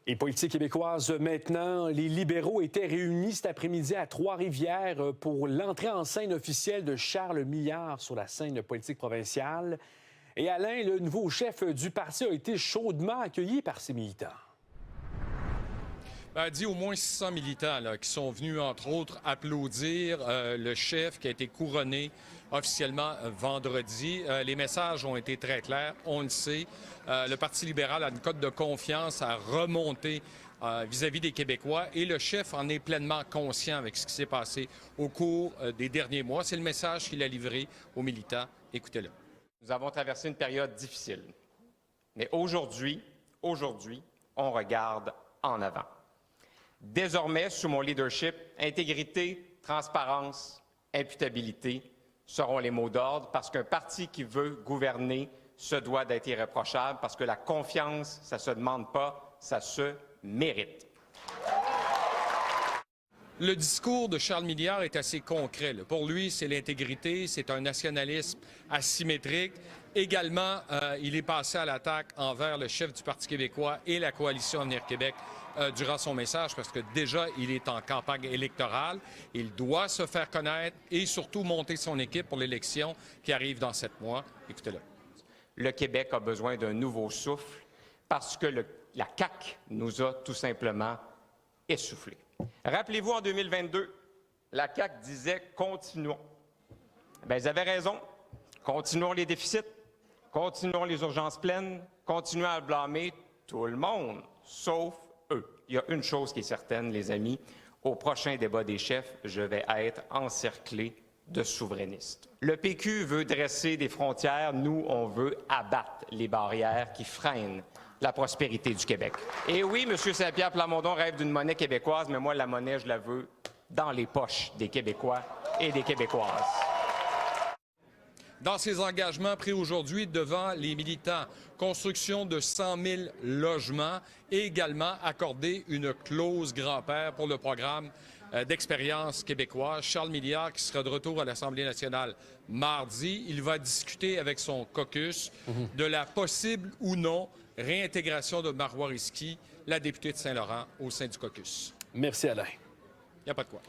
Et politique québécoise maintenant, les libéraux étaient réunis cet après-midi à Trois-Rivières pour l'entrée en scène officielle de Charles Milliard sur la scène politique provinciale. Et Alain, le nouveau chef du parti, a été chaudement accueilli par ses militants. A dit au moins 600 militants là, qui sont venus, entre autres, applaudir le chef qui a été couronné officiellement vendredi. Les messages ont été très clairs, on le sait. Le Parti libéral a une cote de confiance à remonter vis-à-vis des Québécois et le chef en est pleinement conscient avec ce qui s'est passé au cours des derniers mois. C'est le message qu'il a livré aux militants. Écoutez-le. Nous avons traversé une période difficile, mais aujourd'hui, on regarde en avant. Désormais, sous mon leadership, intégrité, transparence, imputabilité seront les mots d'ordre parce qu'un parti qui veut gouverner se doit d'être irréprochable parce que la confiance, ça ne se demande pas, ça se mérite. Le discours de Charles Milliard est assez concret. Là. Pour lui, c'est l'intégrité, c'est un nationalisme asymétrique. Également, il est passé à l'attaque envers le chef du Parti québécois et la coalition Avenir Québec durant son message, parce que déjà, il est en campagne électorale. Il doit se faire connaître et surtout monter son équipe pour l'élection qui arrive dans 7 mois. Écoutez-le. Le Québec a besoin d'un nouveau souffle parce que la CAQ nous a tout simplement essoufflés. Rappelez-vous, en 2022, la CAQ disait « continuons ». Bien, ils avaient raison. Continuons les déficits, continuons les urgences pleines, continuons à blâmer tout le monde, sauf eux. Il y a une chose qui est certaine, les amis, au prochain débat des chefs, je vais être encerclé de souverainistes. Le PQ veut dresser des frontières, nous, on veut abattre les barrières qui freinent la prospérité du Québec. Et oui, M. Saint-Pierre Plamondon rêve d'une monnaie québécoise, mais moi, la monnaie, je la veux dans les poches des Québécois et des Québécoises. Dans ses engagements pris aujourd'hui devant les militants, construction de 100 000 logements et également accorder une clause grand-père pour le programme d'expérience québécoise. Charles Milliard, qui sera de retour à l'Assemblée nationale mardi, il va discuter avec son caucus de la possible ou non réintégration de Marois Risky, la députée de Saint-Laurent, au sein du caucus. Merci, Alain. Il n'y a pas de quoi.